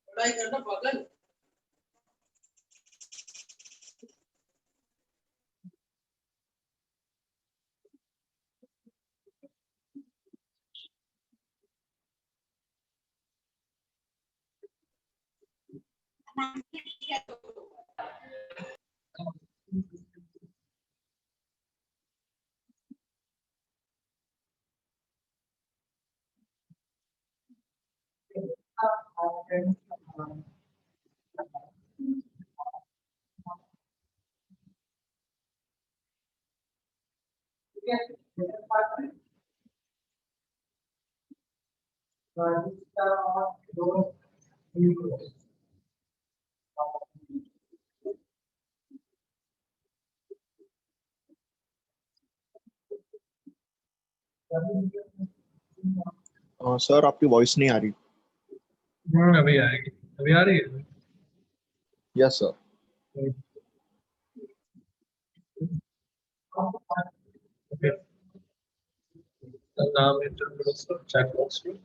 पढ़ाई करना पागल। सर आपकी वॉइस नहीं आ रही। अभी आएगी, अभी आ रही है। Yes sir. Okay. नाम एंटर करो सर चैट बॉक्स में।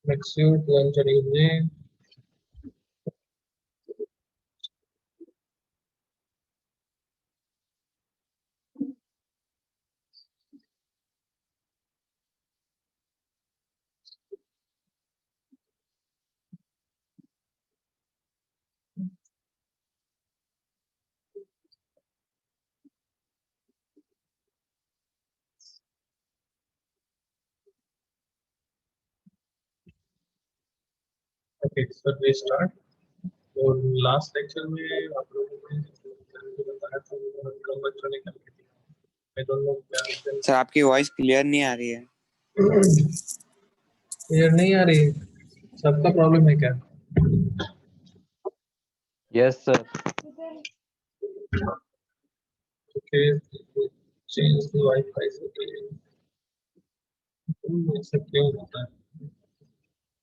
Next you to enter your name. Okay, so we start. और लास्ट लेक्चर में आप लोगों ने बताया था कम बच्चों ने क्या किया। मैं दोनों क्या सर आपकी वॉइस क्लियर नहीं आ रही है। क्लियर नहीं आ रही, सबका प्रॉब्लम है क्या? Yes sir. Okay, change the wifi setting. ऐसा क्यों होता है?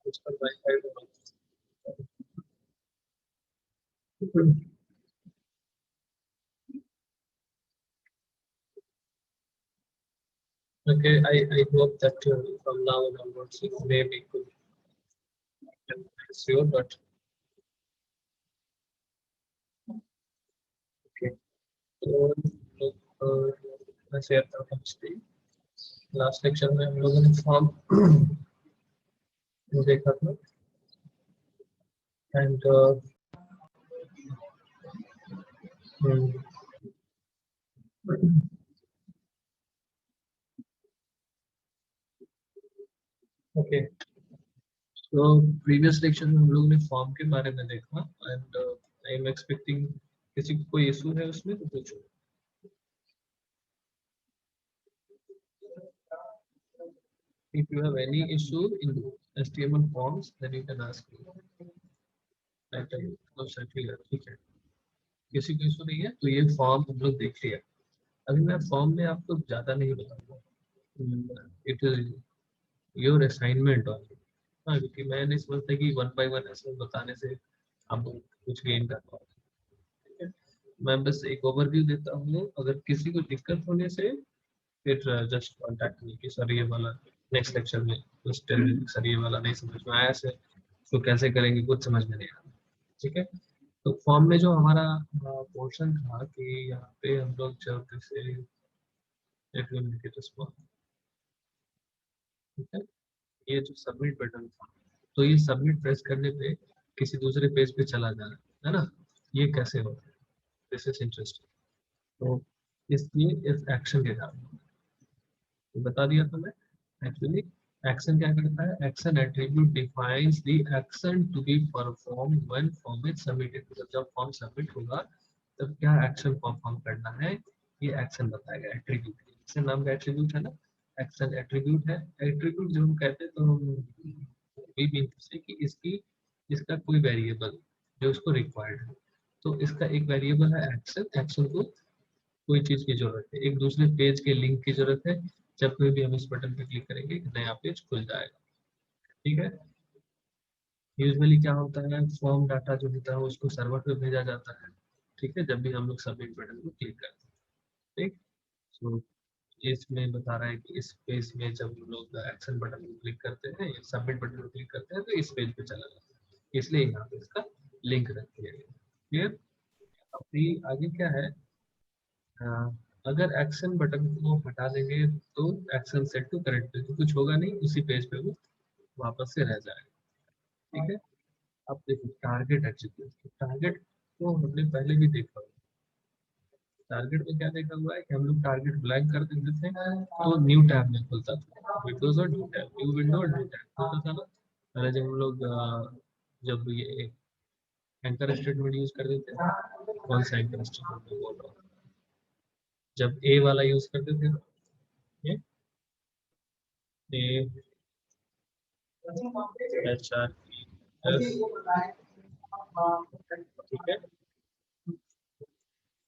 उसका wifi Okay, I hope that from now onwards it may be good. Sure, but okay. तो लोग मैं शेयर करता हूँ लास्ट लेक्चर में हम लोगों ने फॉर्म देखा था एंड ओके, तो प्रीवियस लेक्चर में हम लोगों ने फॉर्म के बारे में देखा एंड आई एम एक्सपेक्टिंग किसी को कोई इशू है उसमें तो पूछो. If you have any issue in HTML forms, then you can ask me. ठीक है, किसी को इशू नहीं है तो ये फॉर्म हम लोग देख लिया. अभी मैं फॉर्म में आपको ज्यादा नहीं बताऊंगा, it is your assignment only. हाँ, क्योंकि मैं नहीं समझता कि 1 by 1 ऐसे बताने से आप कुछ गेन कर पाओगे. मैं बस एक ओवरव्यू देता हूँ, अगर किसी को दिक्कत होने से फिर जस्ट कांटेक्ट मी कि सर ये वाला नेक्स्ट लेक्चर में सर ये वाला नहीं समझ में आया से तो कैसे करेंगे कुछ समझ में नहीं आ रहा. ठीक है, तो फॉर्म में जो हमारा पोर्शन था कि यहाँ पे हम लोग जब जैसे ठीक है, ये जो सबमिट बटन था तो ये सबमिट प्रेस करने पे किसी दूसरे पेज पे चला जाना है ना, ये कैसे होता है, दिस इज इंटरेस्टिंग. तो इसलिए इस एक्शन के कारण बता दिया था मैं. एक्चुअली एक्शन क्या करता है, action attribute defines the action to be perform when form is submitted. जब फॉर्म सबमिट होगा तब क्या एक्शन परफॉर्म करना है ये एक्शन बताएगा. एट्रीब्यूट इससे नाम का एट्रीब्यूट है ना, एक्शन एट्रीब्यूट है. एट्रीब्यूट जब हम कहते हैं तो हम वी मीन से कि इसकी इसका कोई वेरिएबल जो उसको रिक्वायर्ड है. तो इसका एक वेरिएबल है एक्शन. एक्शन को कोई चीज की जरूरत है, एक दूसरे पेज के लिंक की जरूरत है. जब कोई भी हम इस बटन पे क्लिक करेंगे नया पेज खुल जाएगा. ठीक है, यूजुअली क्या होता है, फॉर्म डाटा जो होता है उसको सर्वर पे भेजा जाता है. ठीक है, जब भी हम लोग सबमिट बटन को क्लिक करते हैं. ठीक, सो इसमें बता रहा है कि इस पेज में जब हम लोग एक्शन बटन को क्लिक करते हैं या सबमिट बटन को क्लिक करते हैं तो इस पेज पे चला जाता है, इसलिए यहाँ पे इसका लिंक रख दिया गया. क्लियर. अभी आगे क्या है, अगर एक्शन बटन को हटा देंगे तो action set to current page तो कुछ होगा नहीं, उसी पेज पे वो वापस से रह जाएगा. ठीक है, अब देखो टारगेट एट्रीब्यूट. टारगेट को हमने पहले भी देखा हुआ. टारगेट में क्या देखा हुआ है कि हम लोग टारगेट ब्लैंक कर देते थे तो न्यू टैब में खुलता था. विंडोज और न्यू टैब, न्यू विंडो और न्यू टैब खुलता था ना. पहले जब हम लोग जब ये एंकर स्टेटमेंट यूज कर देते हैं, कौन सा एंकर स्टेटमेंट बोल रहा हूँ, जब ए वाला यूज करते थे ये एच आर ठीक है.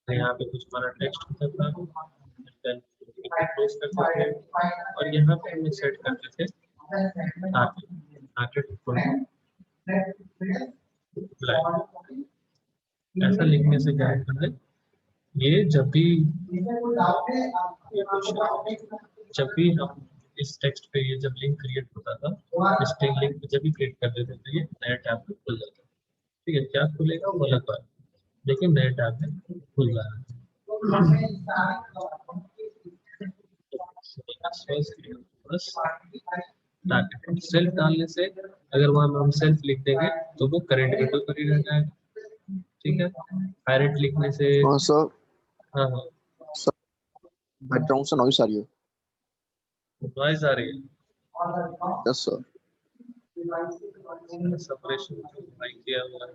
तो यहाँ पे कुछ हमारा टेक्स्ट होता था, देन क्लोज करते थे और यहाँ पे हम सेट करते थे टारगेट ब्लैंक. ऐसा लिखने से क्या होता है, ये जब भी जब भी हम इस टेक्स्ट पे ये जब लिंक क्रिएट होता था, इस लिंक पे जब भी क्रिएट कर देते थे ये नया टैब में खुल जाता. ठीक है, क्या खुलेगा वो अलग बात, लेकिन नए टैब में खुल रहा है. सेल्फ डालने से अगर वहां हम सेल्फ लिख देंगे तो वो करंट विंडो पर ही रह जाएगा. ठीक है, पायरेट लिखने से सर हाँ हाँ सर बैकग्राउंड से नॉइस आ रही है. नॉइज आ रही है. Yes sir. सेपरेशन किया हुआ है.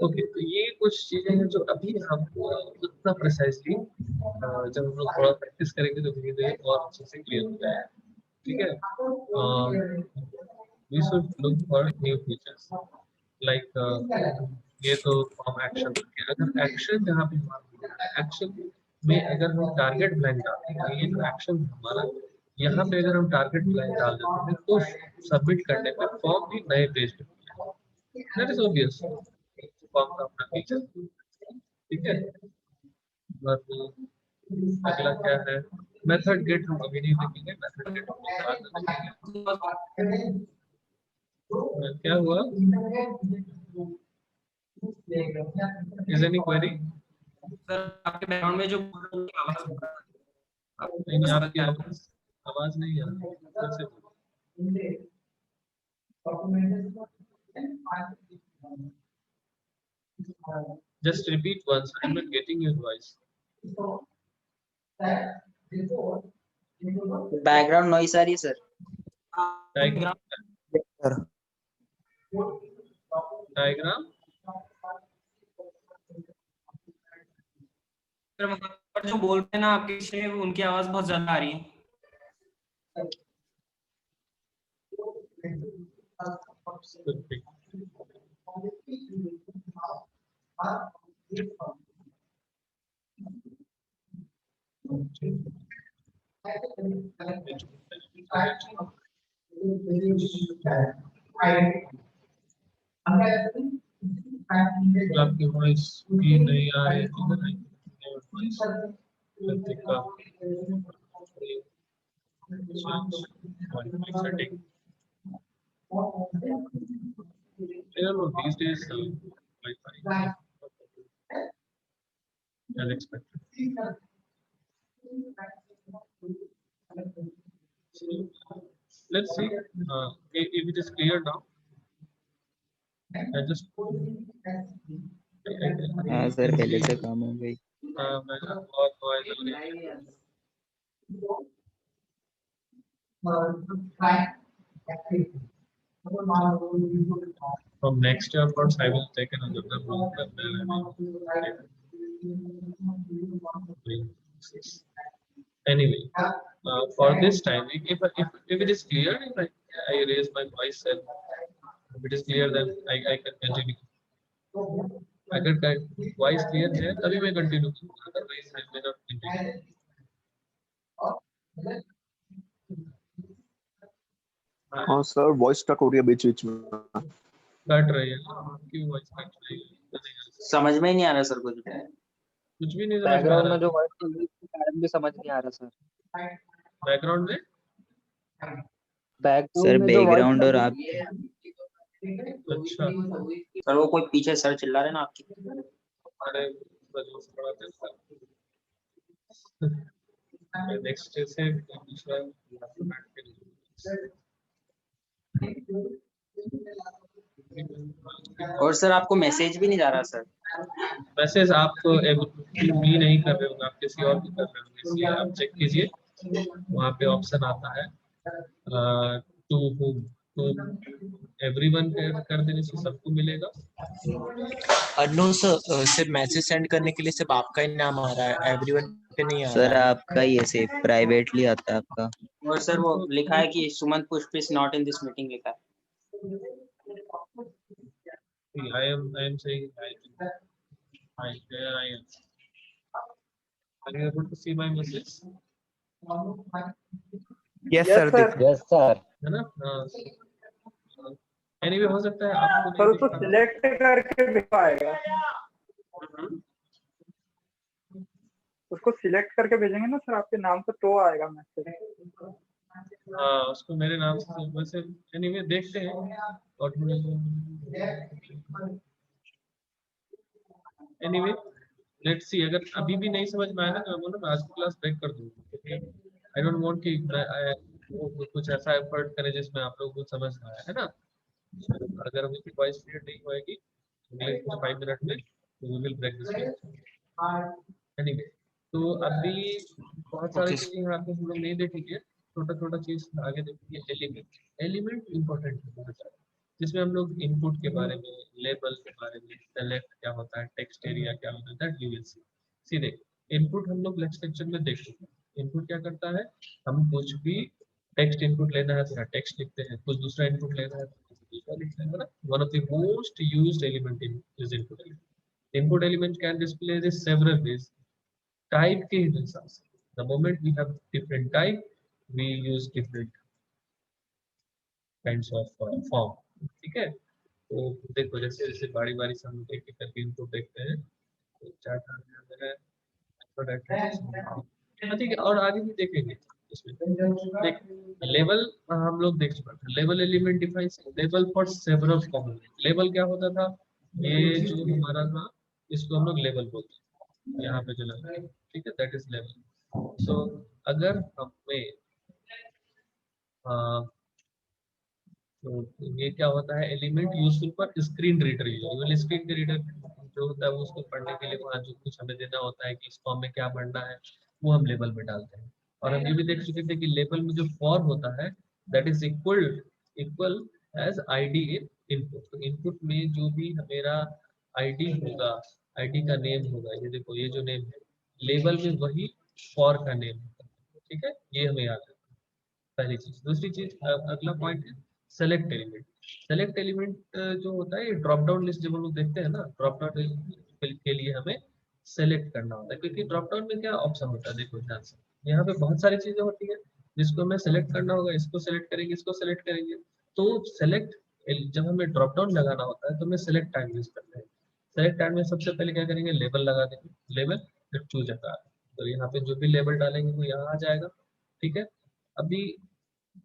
ओके, तो ये कुछ चीजें हैं जो अभी हम उतना प्रिसाइजली जब हम लोग थोड़ा प्रैक्टिस करेंगे तो धीरे धीरे और अच्छे से क्लियर हो जाएगा. ठीक है, we should look for new features like ये तो फॉर्म एक्शन. अगर एक्शन जहाँ पे एक्शन में अगर हम टारगेट ब्लैंक डालते हैं, ये जो एक्शन हमारा यहाँ पे अगर हम टारगेट ब्लैंक डाल देते हैं तो सबमिट करने पे फॉर्म भी नए पेज पे. That is obvious. फॉर्म का अपना फीचर, ठीक है। और अगला क्या है, मेथड गेट हम अभी नहीं देखेंगे, मेथड गेट हम लोग बाद में देखेंगे। क्या हुआ, इज एनी क्वेरी? सर आपके बैकग्राउंड में जो आवाज नहीं, आपकी आवाज नहीं आ रही, फिर से बोलो। Just repeat once. I'm not getting your voice. Background noise आ रही है सर। Diagram. Sir Diagram. वहाँ पर जो बोल रहे हैं ना आपके पीछे, उनकी आवाज बहुत ज्यादा आ रही है। Perfect. आपकी वॉइस भी नहीं आ रही है, setting. These days Wi-Fi as expected. So, let's see if it is clear now. I just हाँ सर पहले से काम हो गई। मैं बहुत noise हो रही है। From next year onwards, I will take another role. Anyway, for this time, if it is clear, if I raise my voice and if it is clear, then I can continue. अगर voice clear है तभी मैं continue करूँगा, otherwise I may not continue. हाँ sir, voice stuck हो रही है बीच बीच में। कट रही है, क्यों वॉइस कट रही है? समझ में ही नहीं आ रहा सर कुछ भी। कुछ भी नहीं समझ में आ बैकग्राउंड रहा में जो वॉइस चल रही है उसके कारण भी समझ नहीं आ रहा सर। बैकग्राउंड में सर बैकग्राउंड और आप अच्छा, सर वो कोई पीछे सर चिल्ला रहे ना आपकी। अरे बस थोड़ा देर नेक्स्ट से दूसरा और सर आपको मैसेज भी नहीं जा रहा सर। मैसेज आप भी नहीं कर रहे होंगे, आप किसी और को कर रहे होंगे, इसलिए आप चेक कीजिए, वहाँ पे ऑप्शन आता है टू होम, तो एवरीवन कर देने से सबको मिलेगा। नो सर, सिर्फ मैसेज सेंड करने के लिए सिर्फ आपका ही नाम आ रहा है, एवरीवन पे नहीं आ सर रहा है। आपका ये से प्राइवेटली आता है आपका। और सर वो लिखा है कि सुमन पुष्प is not in this meeting लिखा है। I am saying there I am. Are you able to see my message? Yes sir, yes sir. है ना? एनीवे हो सकता है आपको सर उसको सिलेक्ट करके भेजेगा, उसको सिलेक्ट करके भेजेंगे ना सर आपके नाम से तो आएगा मैसेज। हाँ, उसको मेरे नाम से वैसे एनीवे देखते हैं और एनीवे लेट्स सी, अगर अभी भी नहीं समझ में आया ना तो मैं बोलूँ मैं आज की क्लास ब्रेक कर दूँगा। आई डोंट वांट कि वो कुछ ऐसा एफर्ट करे जिसमें आप लोगों को समझ ना आए, है ना? अगर अभी की वॉइस क्लियर नहीं होएगी अगले 5 मिनट में we will break this class. Anyway तो अभी बहुत सारी चीजें यहाँ पे हम लोग नहीं देखेंगे, छोटा चीज आगे देखेंगे। एलिमेंट, एलिमेंट इंपॉर्टेंट है जिसमें हम लोग इनपुट के बारे में, लेबल के बारे में, सेलेक्ट क्या होता है, टेक्स्ट एरिया क्या होता है, दैट यू विल सी। सीधे इनपुट हम लोग नेक्स्ट लेक्चर में देख चुके हैं। इनपुट क्या करता है, हम कुछ भी टेक्स्ट इनपुट लेना है तो टेक्स्ट लिखते हैं, कुछ दूसरा इनपुट लेना है तो दूसरा लिखते हैं, ना? One of the most used element is input element. Input element can display this several ways, type के हिसाब से। The moment we have different type, we use different kinds of form, ठीक है? तो देखो जैसे जैसे बारी बारी से हम एक एक करके इनको देखते हैं। तो चार्ट है, ठीक है, और आगे भी देखेंगे इसमें। देख लेवल हम लोग देख चुका था। Level element defines level for several component. Level क्या होता था, ये जो हमारा था इसको हम लोग लेवल बोलते हैं, यहाँ पे जो लगा है, ठीक है, दैट इज लेवल। सो अगर हमें तो ये क्या होता है, element useful for screen reader user. Screen reader जो होता है वो उसको पढ़ने के लिए वहाँ जो कुछ हमें देना होता है कि इस फॉर्म में क्या पढ़ना है, वो हम लेबल में डालते हैं। और हम ये भी देख चुके थे कि लेबल में जो फॉर होता है that is equal as ID in input. तो इनपुट में जो भी मेरा आईडी होगा, आईडी का नेम होगा, ये देखो ये जो नेम है लेबल में वही फॉर का नेम होगा। ठीक है, ये हमें याद है पहली चीज। दूसरी चीज अगला पॉइंट है सेलेक्ट एलिमेंट। सेलेक्ट एलिमेंट जो होता है, ये ड्रॉप डाउन लिस्ट जब हम लोग देखते हैं ना, ड्रॉप डाउन के लिए हमें सेलेक्ट करना होता है, क्योंकि ड्रॉप डाउन में क्या ऑप्शन होता है, देखो ध्यान से, यहाँ पे बहुत सारी चीजें होती है जिसको हमें सेलेक्ट करना होगा। इसको सेलेक्ट करेंगे, इसको सेलेक्ट करेंगे। तो सेलेक्ट जब हमें ड्रॉप डाउन लगाना होता है तो हमें सेलेक्ट टैग यूज करते हैं। सेलेक्ट टैग में सबसे पहले क्या करेंगे, लेबल लगा देंगे, लेबल फिर चूज अ कार। तो यहाँ पे जो भी लेबल डालेंगे वो यहाँ आ जाएगा। ठीक है, अभी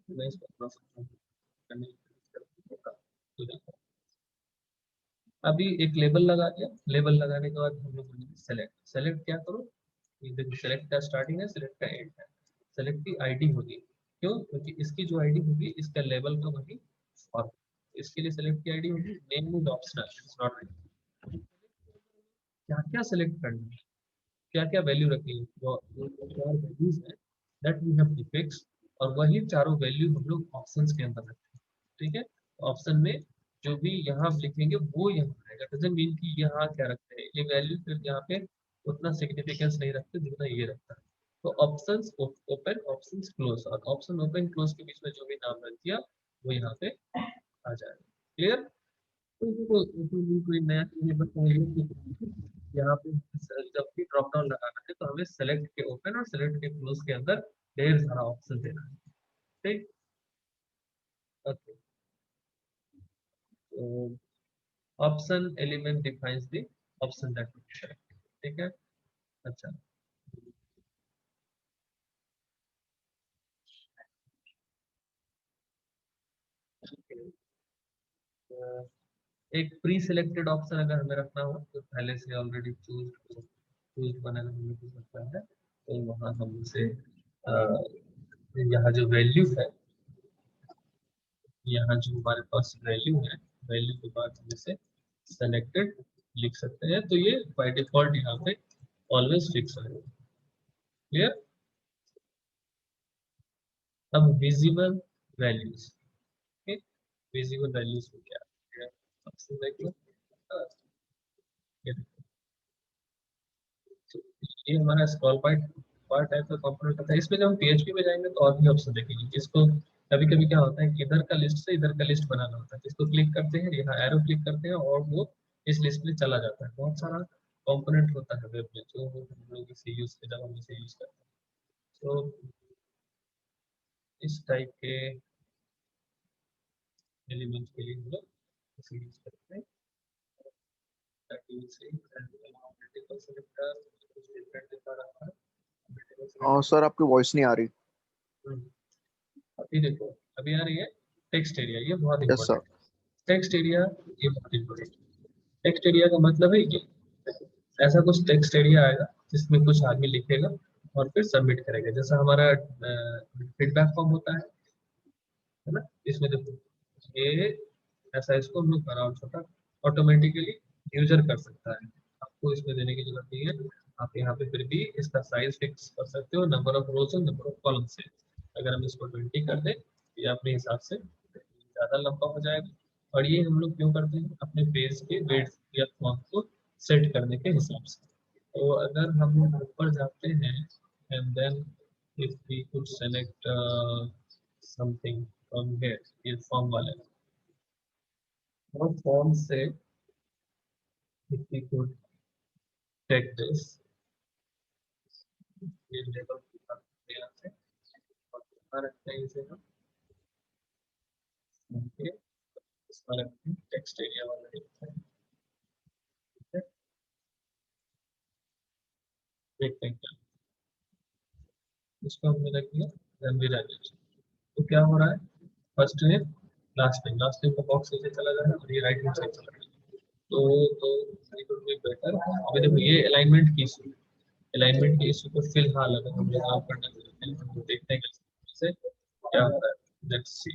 मैं इसको थोड़ा सा करने की कोशिश करता हूँ। तो देखो, अभी एक लेबल लगा दिया। लेबल लगाने के बाद हम लोग बोलेंगे सेलेक्ट। सेलेक्ट क्या करो, ये देखो सेलेक्ट का स्टार्टिंग है, सेलेक्ट का एंड है। सेलेक्ट की आईडी होगी, क्यों, क्योंकि इसकी जो आईडी होगी इसका लेबल का वही फॉर्म। इसके लिए सेलेक्ट की आईडी होगी। Name is optional, it's not right. क्या क्या सेलेक्ट करना है, क्या क्या वैल्यू रखनी है, वो चार वैल्यूज है that we have to fix. और वही चारों वैल्यू हम लोग ऑप्शंस के अंदर रखते हैं। ठीक है, ऑप्शन में जो भी यहाँ आप लिखेंगे वो यहाँ आएगा। डजंट मीन कि यहाँ क्या रखते हैं, ये वैल्यू फिर यहाँ पे उतना सिग्निफिकेंस नहीं रखते जितना ये रखता है। तो ऑप्शंस ओपन, ऑप्शंस क्लोज, और ऑप्शन ओपन क्लोज के बीच में जो भी नाम रख दिया वो यहाँ पे आ जाएगा। क्लियर। कोई नया चीज बताइए। यहाँ पे जब भी ड्रॉप डाउन लगाना है तो हमें सेलेक्ट के ओपन और सेलेक्ट के क्लोज के अंदर ढेर सारा ऑप्शन देना है। ठीक, ओके। तो option element defines the option that we select. ठीक है, अच्छा। तो एक प्री सिलेक्टेड ऑप्शन अगर हमें रखना हो तो पहले से ऑलरेडी चूज बनाना हमें हो सकता है। तो वहाँ हम उसे यहाँ जो वैल्यू है, यहाँ जो हमारे पास वैल्यू है, वैल्यू के बाद हम इसे सेलेक्टेड लिख सकते हैं। तो ये बाय डिफॉल्ट यहाँ पे ऑलवेज फिक्स है। क्लियर। अब विजिबल वैल्यूज, विजिबल वैल्यूज में क्या है, ऑप्शन देख लो। ये देखो, तो ये हमारा स्क्रॉल बार टाइप का कंपोनेंट होता है। इसमें जब हम पीएचपी में जाएंगे तो और भी ऑप्शन देखेंगे, जिसको कभी कभी क्या होता है कि इधर का लिस्ट से इधर का लिस्ट बनाना होता है। इसको क्लिक करते हैं, यहाँ एरो क्लिक करते हैं और वो इस लिस्ट में चला जाता है। बहुत सारा कंपोनेंट होता है वेब में जो हम लोग इसे यूज जब हम इसे यूज करते हैं। तो इस टाइप के एलिमेंट के लिए हम लोग इसे यूज करते हैं। ताकि इसे मल्टीपल सेलेक्टर कुछ डिफरेंट दिखा रहा है। हाँ सर, आपकी वॉइस नहीं आ रही। अभी देखो, अभी आ रही है। टेक्स्ट एरिया, ये बहुत यस सर। इंपॉर्टेंट है। टेक्स्ट एरिया, ये बहुत इंपॉर्टेंट है। टेक्स्ट एरिया का मतलब है कि ऐसा कुछ टेक्स्ट एरिया आएगा जिसमें कुछ आदमी लिखेगा और फिर सबमिट करेगा, जैसा हमारा फीडबैक फॉर्म होता है ना। इसमें देखो ये ऐसा, इसको हम लोग बड़ा और छोटा ऑटोमेटिकली यूजर कर सकता है। आपको इसमें देने की जरूरत नहीं है। आप यहाँ पे फिर भी इसका साइज फिक्स कर सकते हो, नंबर ऑफ रोज और नंबर ऑफ कॉलम से। अगर हम इसको 20 कर दें, ये अपने हिसाब से ज़्यादा लंबा हो जाएगा। और ये हम लोग क्यों करते हैं, अपने पेज के वेट या फॉर्म को सेट करने के हिसाब से। तो अगर हम ऊपर जाते हैं and then if we could select something from here, ये फॉर्म वाले और फॉर्म से if we could take this, ये लेबल यहाँ से और यहाँ रखते हैं इसे हम। ओके, टेक्स्ट एरिया वाला देखते हैं, देखते हैं क्या इसको हमने रख दिया रणवीर राजेश। तो क्या हो रहा है, फर्स्ट नेम लास्ट नेम का बॉक्स नीचे चला जा रहा है और ये राइट हैंड साइड चला रहा है। तो बेटर अभी देखो ये अलाइनमेंट की इशू, अलाइनमेंट के इशू को फिलहाल अगर हम रिजॉल्व करना चाहते हैं तो देखते हैं कैसे क्या हो रहा है। लेट्स सी,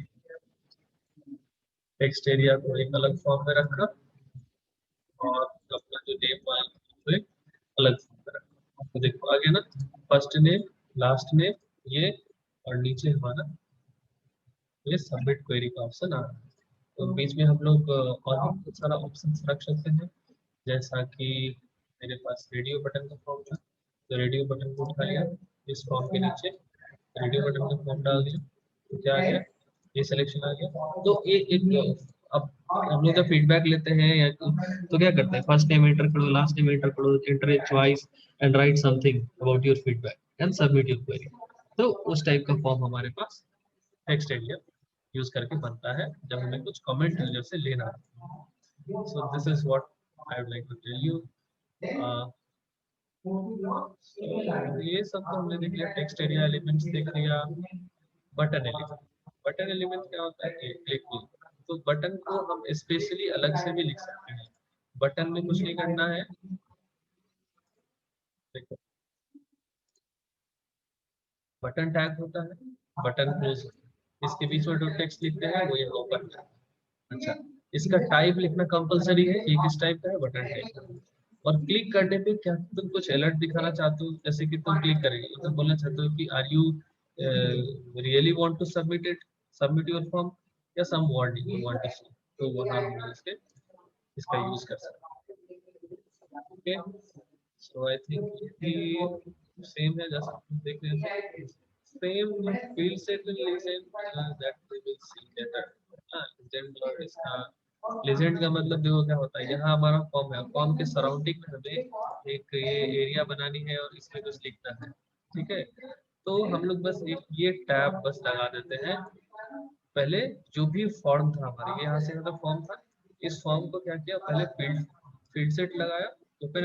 टेक्स्ट एरिया को एक अलग फॉर्म में रखा और अपना जो नेम फाइल को एक अलग फॉर्म में रखा। तो देखो आगे ना, फर्स्ट नेम लास्ट नेम ये, और नीचे हमारा ये सबमिट क्वेरी का ऑप्शन आ रहा है। तो बीच में हम लोग और भी बहुत सारा ऑप्शन रख सकते हैं, जैसा कि मेरे पास रेडियो बटन का फॉर्म था, तो रेडियो बटन को उठा लिया, इस फॉर्म के नीचे रेडियो बटन का फॉर्म डाल दिया, तो क्या आ गया, ये सिलेक्शन आ गया। तो एक अब हम लोग का फीडबैक लेते हैं या तो क्या करते हैं, फर्स्ट नेम एंटर करो, लास्ट नेम एंटर करो, enter a choice and right something about your feedback and submit your query. तो उस टाइप का फॉर्म हमारे पास टेक्स्ट एरिया यूज करके बनता है जब हमें कुछ कमेंट यूजर से लेना है। So this is what I would like to tell you. ये सब तो हमने देख लिया, टेक्स्ट एरिया एलिमेंट्स देख लिया। बटन एलिमेंट क्या होता है, क्लिक, तो बटन को हम स्पेशली अलग से भी लिख सकते हैं। बटन में कुछ नहीं करना है, देखो बटन टैग होता है, बटन क्लोज, इसके बीच में जो टेक्स्ट लिखते हैं वो ये ओपन है। अच्छा, इसका टाइप लिखना कंपलसरी है, ये किस टाइप का है, बटन टाइप। और क्लिक करने पे क्या तुम कुछ अलर्ट दिखाना चाहते हो, जैसे कि तुम क्लिक करेंगे तो बोलना चाहते हो कि are you really want to submit your form या some warning you want to see, तो वहां हम इसका यूज कर सकते हैं। ओके, सो आई थिंक ये सेम है, जैसा हम देख रहे हैं same field set will listen that we will see later. Legend और इसका लेजेंड का मतलब देखो क्या होता है, यहाँ हमारा फॉर्म है, फॉर्म के सराउंडिंग में हमें एक ये एरिया बनानी है और इसमें कुछ लिखना है, ठीक है। तो हम लोग बस एक ये टैब बस लगा देते हैं। पहले जो भी फॉर्म था हमारे, यहाँ से मतलब फॉर्म था, इस फॉर्म को क्या किया, पहले फील्ड सेट लगाया, open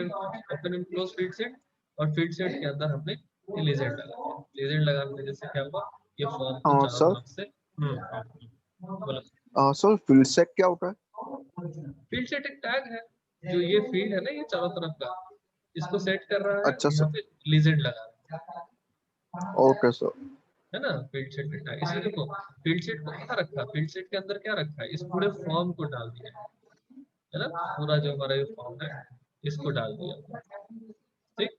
and close field set, और फील्ड सेट के अंदर हमने लेजेंड लगाया। लेजेंड लगाने जैसे क्या हुआ, ये फॉर्म को चारों सर तरफ से बोलो। सर फील्ड सेट क्या होता है? फील्ड सेट एक टैग है, जो ये फील्ड है ना ये चारों तरफ का, इसको सेट कर रहा है, अच्छा यहाँ सर, पे लेजेंड लगा रहा है। Okay sir. है ना, फील्ड सेट का टैग। इसलिए देखो फील्ड सेट को कहाँ रखा, फील्ड सेट के अंदर क्या रखा है, इस पूरे फॉर्म को डाल दिया है ना, पूरा जो हमारा ये फॉर्म है इसको डाल दिया, ठीक।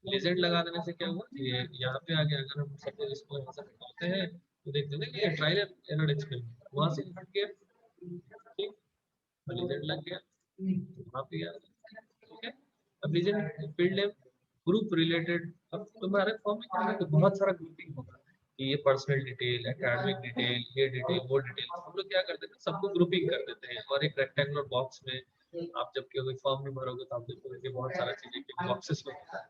लेजेंड लगा देने से क्या हुआ, ये यहाँ पे आ गया। अगर हम सपोज इसको यहाँ से हटाते हैं तो देखते हैं कि ये ट्रायल एरर एक्सपेरिमेंट वहां से हट गया, ठीक, लेजेंड लग गया, वहां पे आ गया, ठीक है। अब legend field name group related, अब तुम्हारे फॉर्म में क्या है कि बहुत सारा ग्रुपिंग होगा कि ये पर्सनल डिटेल, एकेडमिक डिटेल, ये डिटेल, वो डिटेल, हम लोग क्या करते हैं सबको ग्रुपिंग कर देते हैं, और एक रेक्टेंगुलर बॉक्स में आप जब कोई फॉर्म में भरोगे तो आप देखोगे कि बहुत सारा चीजें के बॉक्सेस में होता है।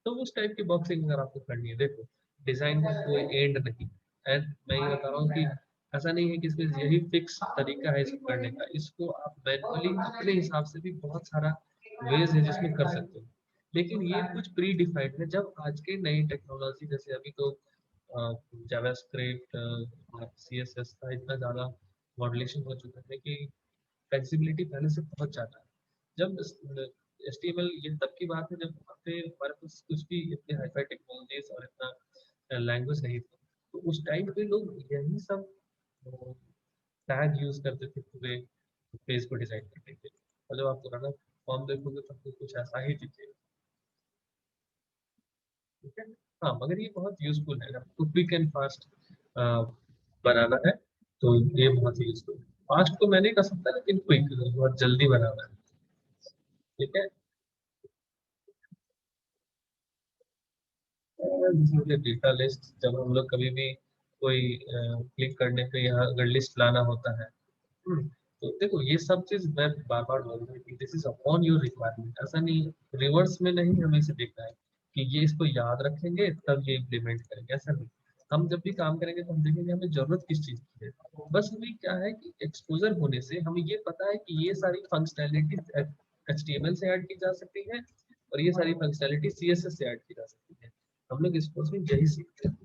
तो उस टाइप की बॉक्सिंग अगर आपको करनी है, देखो डिजाइन का कोई एंड नहीं, एंड मैं ये बता रहा हूँ कि ऐसा नहीं है कि इसमें यही फिक्स तरीका है इसको करने का, इसको आप मैनुअली अपने हिसाब से भी बहुत सारा वेज है जिसमें कर सकते हो, लेकिन ये कुछ प्री डिफाइंड है। जब आज के नई टेक्नोलॉजी जैसे अभी तो जावास्क्रिप्ट और सीएसएस का इतना ज्यादा मॉड्यूलेशन हो चुका है कि फ्लेक्सिबिलिटी पहले से बहुत ज्यादा है। जब HTML ये तब की बात है जब हमारे पास कुछ भी इतने हाईफाई टेक्नोलॉजीज और इतना लैंग्वेज नहीं था, तो उस टाइम पे लोग यही सब टैग यूज करते थे पूरे पेज को डिजाइन करने के लिए, और जब आप पुराना फॉर्म देखोगे तो आपको कुछ ऐसा ही दिखेगा, ठीक है। हाँ, मगर ये बहुत यूजफुल है, आपको क्विक एंड फास्ट बनाना है तो ये बहुत ही यूजफुल है। फास्ट तो मैं नहीं कर सकता, लेकिन क्विक बहुत जल्दी बनाना है, ठीक है। डेटा लिस्ट, जब हम लोग कभी भी कोई क्लिक करने पे यहाँ अगर लिस्ट लाना होता है, तो देखो ये सब चीज मैं बार बार बोल रहा हूँ कि this is upon your requirement, ऐसा नहीं रिवर्स में नहीं हमें इसे देखना है कि ये इसको याद रखेंगे तब ये इम्प्लीमेंट करेंगे, ऐसा नहीं। हम जब भी काम करेंगे तो हम देखेंगे हमें जरूरत किस चीज की है। बस हमें क्या है कि एक्सपोजर होने से हमें ये पता है कि ये सारी फंक्शनैलिटी HTML से ऐड की जा सकती है और ये सारी फंक्शनैलिटी CSS से ऐड की जा सकती है। हम लोग इस कोर्स में यही सीखते हैं।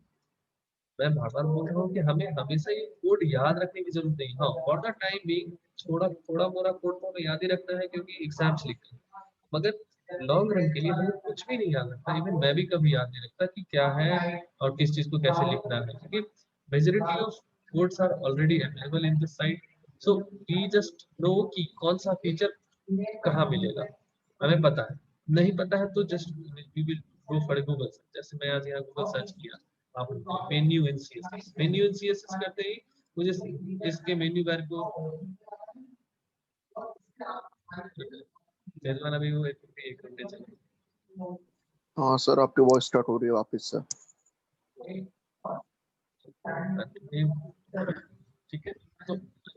मैं बार बार बोल रहा हूँ कि हमें हमेशा ये कोड याद रखने की जरूरत नहीं। हाँ, फॉर द टाइम बिंग थोड़ा थोड़ा मोड़ा कोड तो हमें याद ही रखना है क्योंकि एग्जाम्स लिखते हैं, मगर लॉन्ग रन के लिए हमें कुछ भी नहीं याद रखता। इवन मैं भी कभी याद नहीं रखता कि क्या है और किस चीज को कैसे लिखना है, क्योंकि majority of codes are already available in this site. So we just know कि कौन सा फीचर कहाँ मिलेगा, हमें पता है। नहीं पता है तो just we will go for Google search. जैसे मैं आज यहाँ गूगल सर्च किया, आप menu in CSS, menu in CSS करते ही मुझे इसके मेन्यू बार को जजमान अभी वो एक घंटे चले। हाँ सर, आपकी वॉइस स्टार्ट हो रही है वापस से। ठीक है, तो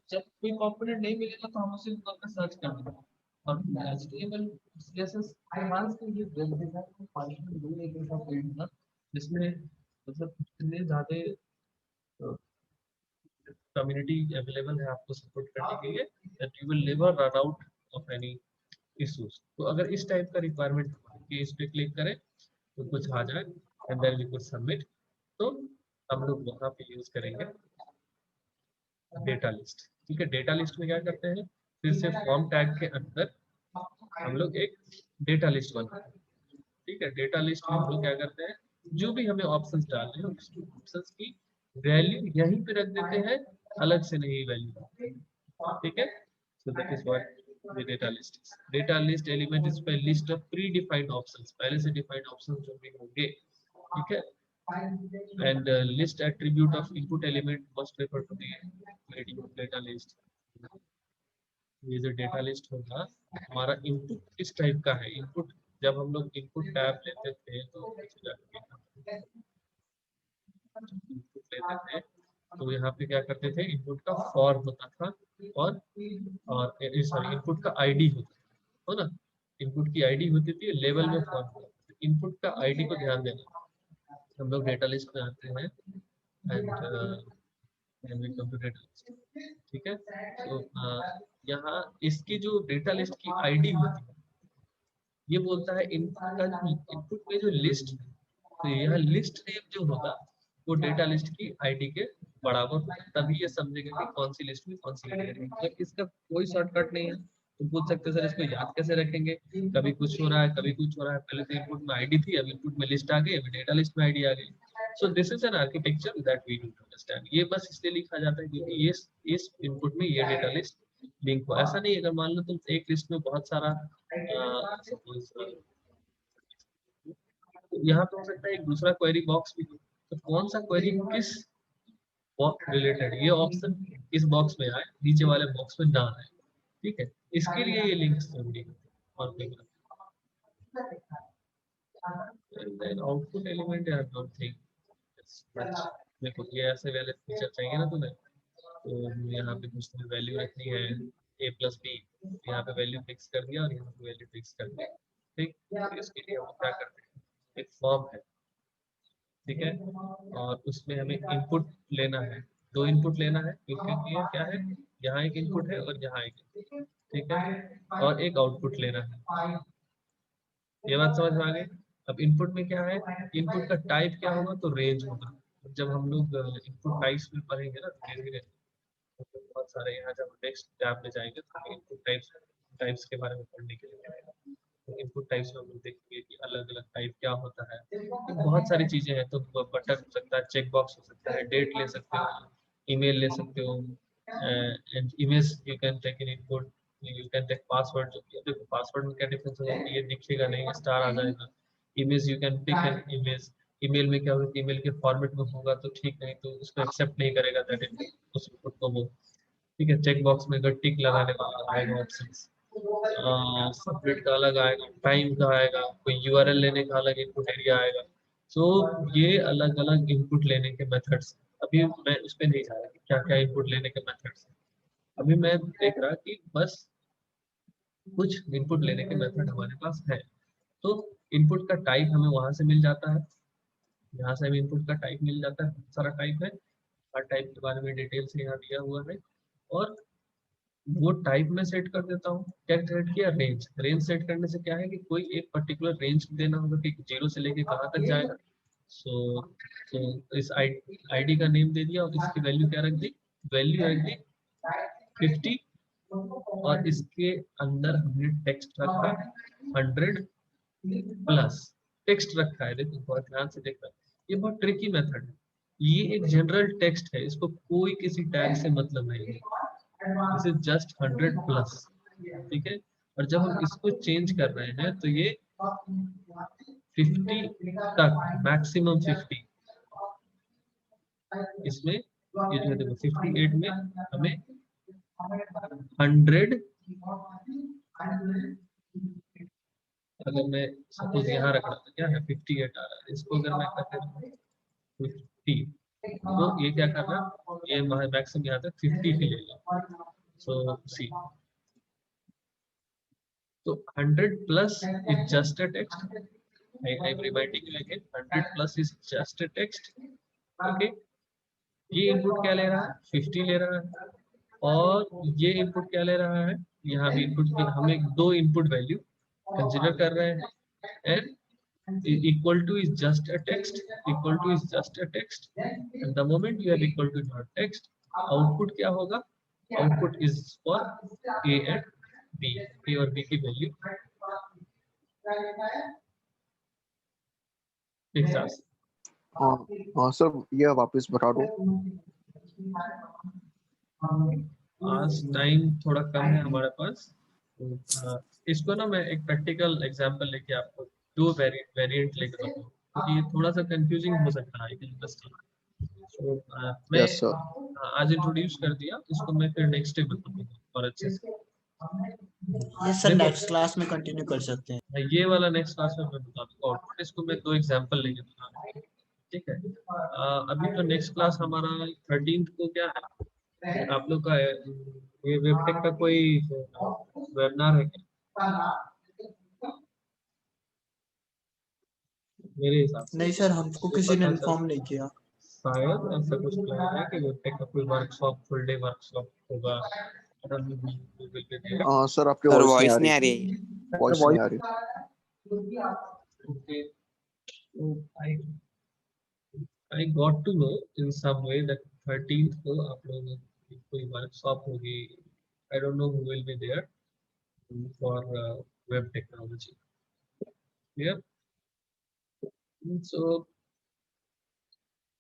जब कोई कंपोनेंट नहीं मिलेगा तो हम उसे गूगल पे सर्च कर लेंगे। और HTML CSS एडवांस के लिए वेब डिजाइन फंक्शन दो एक ऐसा फील्ड है जिसमें मतलब इतने ज्यादा कम्युनिटी अवेलेबल है आपको सपोर्ट करने के लिए that you will never run out of any issues. तो अगर इस टाइप का रिक्वायरमेंट कि इस पे क्लिक करें तो कुछ आ जाए and then we could submit, तो हम लोग वहां पे यूज करेंगे डेटा लिस्ट। ठीक है, डेटा लिस्ट में क्या करते हैं, फिर से फॉर्म टैग के अंदर हम लोग एक डेटा लिस्ट बनाते हैं। ठीक है, डेटा लिस्ट में हम लोग क्या करते हैं, जो भी हमें ऑप्शंस डालने हैं उसकी ऑप्शंस की वैल्यू यहीं पे रख देते हैं, अलग से नहीं वैल्यू। ठीक है, so that is what the data list is. Data list element is पे list of pre defined options, पहले से डिफाइंड ऑप्शंस जो भी होंगे। ठीक है, and list attribute of input element must refer to the data list। ये जो डेटा लिस्ट होगा हमारा इनपुट किस टाइप का है। इनपुट जब हम लोग इनपुट टैब लेते थे तो इनपुट लेते थे तो यहाँ पे क्या करते थे, इनपुट का फॉर्म होता था और सॉरी इनपुट का आईडी होता था, हो ना। इनपुट की आईडी होती थी, लेवल में फॉर्म। इनपुट का आईडी को ध्यान देना। हम लोग डेटा लिस्ट में आते हैं and we come to data list. ठीक है, तो यहाँ इसकी जो डेटा लिस्ट की आईडी होती है ये बोलता है इनपुट में जो लिस्ट है, तो यह लिस्ट नेम जो होगा वो डेटा लिस्ट की आईडी के बराबर होगा, तभी ये समझेगा कि कौन सी लिस्ट में कौन सी आईडी है। मतलब इसका कोई शॉर्टकट नहीं है। तो पूछ सकते हो सर इसको याद कैसे रखेंगे, कभी कुछ हो रहा है कभी कुछ हो रहा है, पहले तो इनपुट में आईडी थी, अब इनपुट में लिस्ट आ गई, अभी डेटा लिस्ट में आईडी आ गई। So this is an architecture that we need to understand. ये बस इसलिए लिखा जाता है क्योंकि ये इस इनपुट में ये डेटा लिस्ट लिंक हो। ऐसा नहीं अगर मान लो तुम एक लिस्ट में बहुत सारा यहाँ पे हो सकता है एक दूसरा क्वेरी बॉक्स भी हो, तो कौन सा क्वेरी किस बॉक्स रिलेटेड ये ऑप्शन इस बॉक्स में आए, नीचे वाले बॉक्स में ना आए। ठीक है, इसके लिए ये लिंक्स जरूरी है। और output element I don't think देखो ये ऐसे वाले फीचर चाहिए ना तुम्हें, तो यहाँ पे कुछ तुम्हें वैल्यू रखनी है a+b, यहाँ पे वैल्यू फिक्स कर दिया और यहाँ पे वैल्यू फिक्स कर दिया। ठीक, तो इसके लिए हम क्या करते हैं, एक फॉर्म है। ठीक है, और उसमें हमें इनपुट लेना है, दो इनपुट लेना है क्योंकि ये क्या है, यहाँ एक इनपुट है और यहाँ एक इनपुट। ठीक है, और एक आउटपुट लेना है। ये बात समझ में आ गई। अब इनपुट में क्या है, इनपुट का टाइप क्या होगा, तो रेंज होगा। जब हम लोग इनपुट टाइप्स में पढ़ेंगे ना धीरे धीरे, बहुत सारे यहाँ जब नेक्स्ट टैब में जाएंगे तो इनपुट टाइप्स के बारे में पढ़ने के लिए मिलेगा। तो इनपुट टाइप्स में हम लोग देखेंगे कि अलग अलग टाइप क्या होता है। तो बहुत सारी चीजें हैं, तो बटन हो सकता है, चेक बॉक्स हो सकता है, डेट ले सकते हो, ईमेल ले सकते हो, and image you can take in input, you can take password. देखो पासवर्ड में क्या डिफरेंस होगा, ये दिखेगा नहीं, स्टार आ जाएगा। Image you can take an image, email में क्या होगा, ईमेल के फॉर्मेट में होगा तो ठीक, नहीं तो उसको एक्सेप्ट नहीं करेगा दैट इज उस इनपुट को वो। ठीक है, चेक बॉक्स में अगर टिक लगाने वाला आएगा ऑप्शंस, सबमिट का अलग आएगा, टाइम का आएगा, कोई यूआरएल लेने का अलग इनपुट एरिया आएगा। सो ये अलग अलग इनपुट लेने के मेथड्स। अभी मैं उस पर नहीं जा रहा कि क्या क्या इनपुट लेने के मेथड्स हैं, अभी मैं देख रहा कि बस कुछ इनपुट लेने के मेथड हमारे पास है। तो इनपुट का टाइप हमें वहां से मिल जाता है, यहाँ से हमें इनपुट का टाइप मिल जाता है, बहुत सारा टाइप है, हर टाइप के बारे में डिटेल से यहाँ दिया हुआ है। और वो टाइप में सेट कर देता हूँ। क्या सेट किया? रेंज। रेंज सेट करने से क्या है कि कोई एक पर्टिकुलर रेंज देना होगा कि 0 से लेके कहाँ तक जाएगा। सो इस आईडी का नेम दे दिया और इसकी वैल्यू क्या रख दी? वैल्यू रख दी 50 और इसके अंदर हमने टेक्स्ट रखा 100 प्लस। टेक्स्ट रखा है, देखो बहुत ध्यान से देखना, ये बहुत ट्रिकी मेथड है। ये एक जनरल टेक्स्ट है, इसको कोई किसी टैग से मतलब नहीं है, दिस इज जस्ट 100 प्लस, ठीक है। और जब हम इसको चेंज कर रहे हैं तो ये 50 तक, मैक्सिमम 50, इसमें ये जो है देखो 58 में हमें 100, अगर मैं सपोज यहाँ रख रहा था, क्या है 58 आ रहा है, इसको अगर मैं कर देता हूँ 50, तो ये क्या कर रहा है, ये मैक्सिमम यहाँ तक 50 ही लेगा। सो सी, तो 100 plus is just a text. I'm reminding you again, 100 plus is just a text. Okay, ये इनपुट क्या ले रहा है? 50 ले रहा है। और ये इनपुट क्या ले रहा है? यहाँ भी इनपुट, हमें दो इनपुट वैल्यू कंसिडर कर रहे हैं। And equal to is just a text, equal to is just a text, and the moment you have equal to dot text, output क्या होगा? Output is for A and B, A और B की value exact. हाँ sir, ये वापस बता दो। आज टाइम थोड़ा कम है हमारे पास, तो इसको ना मैं एक प्रैक्टिकल एग्जांपल लेके आपको दो वेरिएंट लेके बताऊँ, क्योंकि ये थोड़ा सा कंफ्यूजिंग हो सकता है इंटरेस्टिंग। तो मैं यस सर। आज इंट्रोड्यूस कर दिया, इसको मैं फिर नेक्स्ट डे बताऊंगा और अच्छे से। यस सर, नेक्स्ट क्लास में कंटिन्यू कर सकते हैं। ये वाला नेक्स्ट क्लास में मैं बता दूंगा, और इसको मैं दो एग्जांपल लेके बताऊंगा, ठीक है। अभी तो नेक्स्ट क्लास हमारा 13th को क्या है, आप लोग का ये वेबटेक का कोई वेबिनार है क्या? मेरे हिसाब से नहीं सर, हमको किसी ने इन्फॉर्म नहीं किया। शायद ऐसा कुछ प्लान है कि वेबटेक का कोई वर्कशॉप, फुल डे वर्कशॉप होगा। सर आपकी सर वॉइस वॉइस नहीं नहीं आ आ रही। रही। वॉइस नहीं आ रही। I got to know in some way that 13th को आप लोगों की कोई वर्कशॉप होगी। I don't know who will be there for web technology. Yeah. So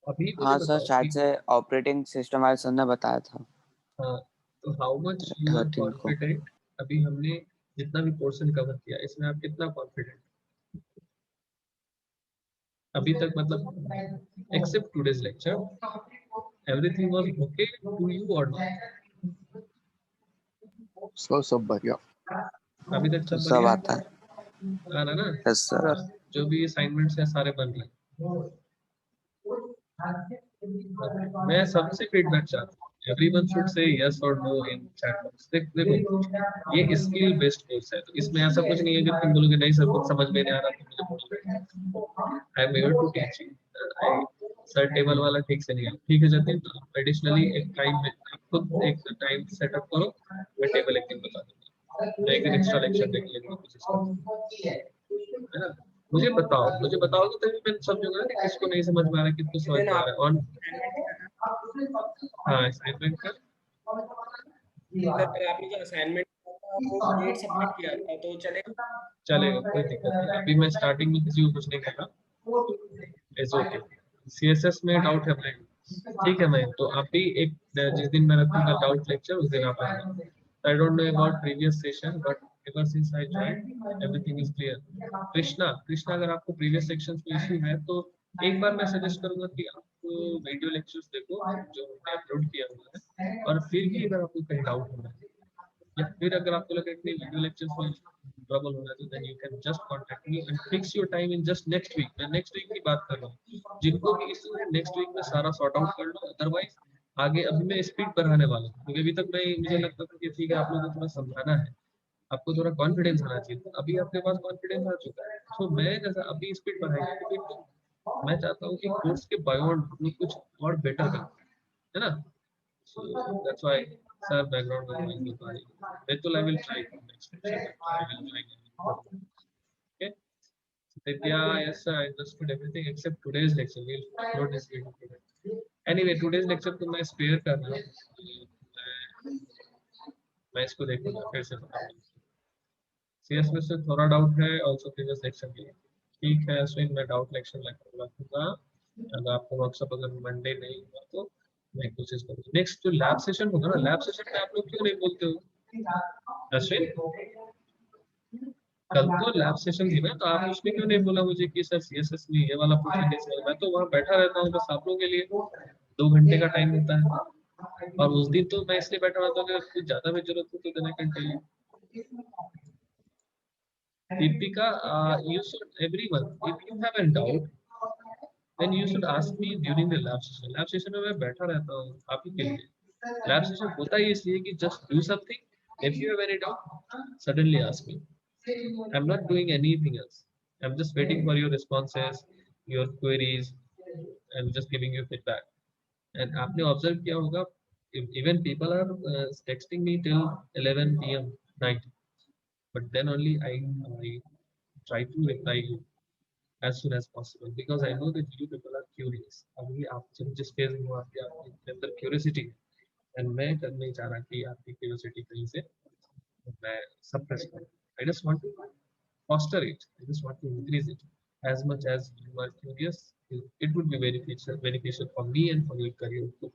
अभी हाँ सर, शायद से ऑपरेटिंग सिस्टम वाले सर ने बताया था। हाँ, तो हाउ मच यू आर 13 को। कॉन्फिडेंट? अभी हमने जितना भी पोर्शन कवर किया, इसमें आप कितना कॉन्फिडेंट अभी तक? मतलब except today's lecture, everything was okay to you और नॉट? सर सब बढ़िया। अभी तक सब सब बढ़िया आता है। आ रहा ना? Yes sir. जो भी असाइनमेंट्स है सारे बन गए। मैं सबसे फीडबैक चाहता हूँ। Everyone should say yes or no in chat box. देखो, ये स्किल बेस्ड कोर्स है, तो इसमें ऐसा कुछ नहीं है कि तुम बोलोगे नहीं सर कुछ समझ में नहीं आ रहा तो मुझे बोलोगे। I am here to teach you. Sir table वाला ठीक से नहीं है, ठीक है जतिन, एडिशनली एक टाइम में खुद एक टाइम सेटअप करो, मैं टेबल एक दिन बता दूंगा, मैं एक दिन एक्स्ट्रा लेक्चर देख लेंगे कोशिश करूंगा, है ना। मुझे बताओगे तभी मैं समझूंगा कि किसको नहीं समझ में आ रहा है, किसको समझ में आ रहा है। और हाँ, असाइनमेंट का आपने जो असाइनमेंट डेट सबमिट किया था तो चलेगा, कोई दिक्कत नहीं। अभी मैं स्टार्टिंग में किसी को कुछ नहीं कहता, इट्स ओके। सीएसएस में डाउट है भाई, ठीक है। मैं तो आप भी एक जिस दिन मैं रखूंगा डाउट लेक्चर, उस दिन आप आएंगे। I don't know about previous session, but ever since I joined everything is clear. Krishna, अगर आपको प्रीवियस सेक्शंस में इशू है तो एक बार मैं सजेस्ट करूंगा कि आप वीडियो लेक्चर्स देखो जो हमने अपलोड किया हुआ है, और फिर भी अगर आपको कहीं डाउट हो रहा है या फिर अगर आपको लगे कि वीडियो लेक्चर्स में ट्रबल हो रहा है, तो then you can just contact me and fix your time in just next week. मैं नेक्स्ट वीक की बात कर रहा हूँ, जिनको भी इशू है नेक्स्ट वीक में सारा सॉर्ट आउट कर लो। अदरवाइज आगे अभी मैं स्पीड बढ़ाने वाला हूँ, क्योंकि अभी तक मुझे लगता था कि ठीक है आप लोगों को थोड़ा समझाना है, आपको थोड़ा कॉन्फिडेंस आना चाहिए। अभी आपके पास कॉन्फिडेंस आ चुका है, तो मैं जैसा अभी स्पीड बढ़ाएंगे तो मैं चाहता हूँ कि कोर्स के बायोड कुछ और बेटर कर, है ना? So that's why sir background में बता रही हूँ. Betul I will try next lecture. I will try. Okay. Ditya, yes sir, I understood everything except today's lecture. We'll upload this video today. Anyway, today's lecture तो मैं spare कर रहा हूँ. मैं इसको देखूँगा फिर से बताऊँगा. CS में से थोड़ा डाउट है, also previous lecture भी. ठीक है अश्विन, मैं डाउट लेक्चर रखूँगा. अगर आपको वर्कशॉप अगर मंडे नहीं हुआ तो मैं कोशिश करूँगा. नेक्स्ट जो लैब सेशन होगा ना, लैब सेशन में आप लोग क्यों नहीं बोलते हो अश्विन? कल तो लैब सेशन थी ना, तो आप उसमें क्यों नहीं बोला मुझे कि सर CSS में ये वाला पूछे कैसे? मैं तो वहाँ बैठा रहता हूँ बस आप लोगों के लिए. 2 घंटे का टाइम होता है और उस दिन तो मैं इसलिए बैठा रहता हूँ कि कुछ ज्यादा में जरूरत हो तो देना continue. Deepika, you should, everyone, if you have a doubt, then you should ask me during the lab session. Lab session में मैं बैठा रहता हूँ आप ही के लिए. Lab session होता ही इसलिए कि just do something. If you have any doubt, suddenly ask me. I'm not doing anything else. I'm just waiting for your responses, your queries, and just giving you feedback. And आपने observe किया होगा, even people are texting me till 11 p.m. night, but then only I try to reply you as soon as possible because I know that you people are curious. अभी आप जब जिस phase में हो आपके अंदर curiosity है, and मैं नहीं चाह रहा कि आपकी curiosity कहीं से मैं suppress करूँ. I just want to foster it. I just want to increase it. As much as you are curious, it would be beneficial for me and for your career too.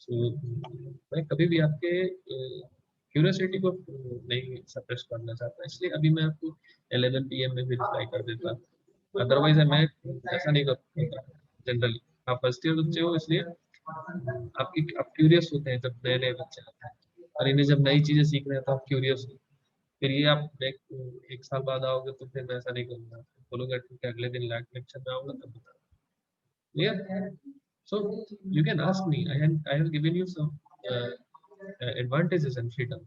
So मैं कभी भी आपके curiosity को नहीं suppress करना चाहता, इसलिए अभी मैं आपको 11 PM में भी रिप्लाई कर देता. अदरवाइज मैं ऐसा नहीं करता जनरली. आप फर्स्ट ईयर बच्चे हो इसलिए आप क्यूरियस होते हैं जब नए नए बच्चे आते हैं, और इन्हें जब नई चीजें सीख रहे हैं तो आप क्यूरियस हो. फिर ये आप एक साल बाद आओगे तो फिर मैं ऐसा नहीं करूँगा, बोलूँगा ठीक है अगले दिन लैब लेक्चर में आऊँगा तब बता. Clear? So you can ask me. I have given you some advantages and freedom.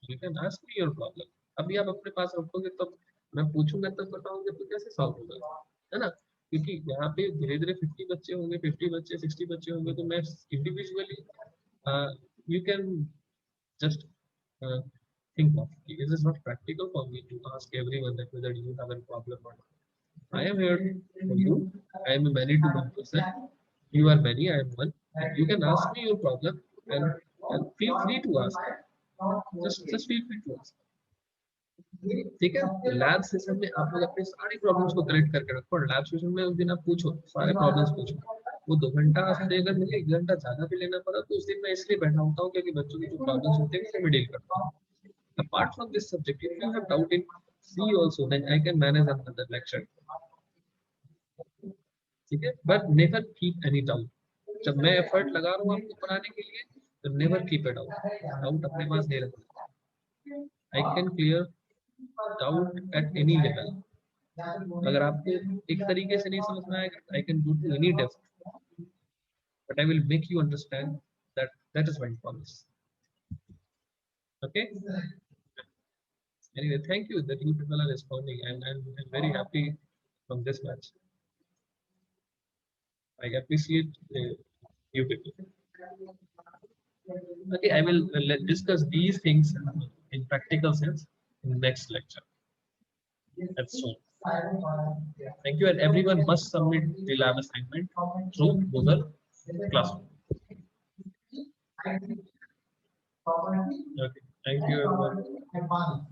You can ask me your problem. अभी आप अपने पास रखोगे तब मैं पूछूंगा तब बताऊंगा तो कैसे सॉल्व होगा, है ना? क्योंकि यहाँ पे धीरे धीरे 50 बच्चे होंगे, 50 बच्चे, 60 बच्चे होंगे, तो मैं individually you can just think of it is not practical for me to ask everyone that whether you have a problem or not. I am here for you. I am a many to one person. You are many, I am one. You can ask me your problem and feel free to ask. Just feel free to ask. ठीक है. Lab session में आप लोग अपने सारी problems को collect करके रखो और लैब सेशन में उस दिन आप पूछो, सारे प्रॉब्लम्स पूछो. वो 2 घंटा से अगर मुझे 1 घंटा ज्यादा भी लेना पड़ा तो उस दिन मैं इसलिए बैठा होता हूँ क्योंकि बच्चों की जो प्रॉब्लम्स होते हैं उससे मैं डील करता हूँ. Apart from this subject, if you have doubt in C also, then I can manage another lecture. ठीक है, but never keep any doubt. जब मैं एफर्ट लगा रहा हूँ आपको पढ़ाने के लिए, तो never keep a doubt. Doubt अपने पास नहीं रखना. I can clear doubt at any level. अगर आपको एक तरीके से नहीं समझ में आएगा, I can go to any depth, but I will make you understand that is my promise. Okay. Anyway, thank you that you people are responding, and I'm very happy from this match. I appreciate you people. Okay, I will discuss these things in practical sense in next lecture. That's soon. Thank you, and everyone must submit the lab assignment through Google Classroom. Okay, thank you everyone.